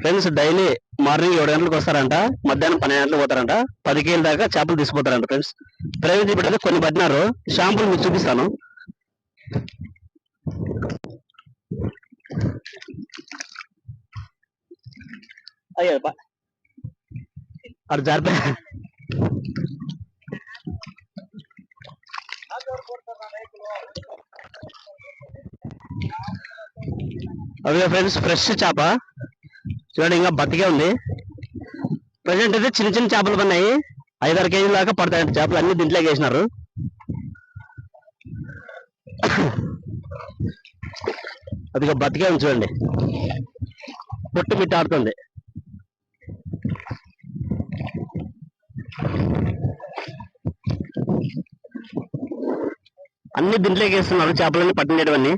Friends daily morning 7 గంటలకు వస్తారంట, మధ్యాహ్నం 12 గంటలకు పోతారంట. 10 కేజీల దాకా చేపలు తీసుకుపోతారంట ఫ్రెండ్స్. ప్రైవేట్ ఇప్పుడు కొన్ని పట్టినారు, షాంపుల్ మీకు చూపిస్తాను. అయ్యో అటు జారిపోయా. అదే ఫ్రెండ్స్ ఫ్రెష్ చేప చూడండి, ఇంకా బతికే ఉంది. ప్రజెంట్ అయితే చిన్న చిన్న చేపలు పడినాయి, 5-6 కేజీల దాకా పడతాయంట చేపలు. అన్ని దీంట్లోకి వేసినారు. అదిగా బతికే ఉంది చూడండి, పొట్టు మిట్ట ఆడుతుంది. అన్ని దీంట్లోకి వేస్తున్నారు చేపలన్నీ పట్టినవన్నీ.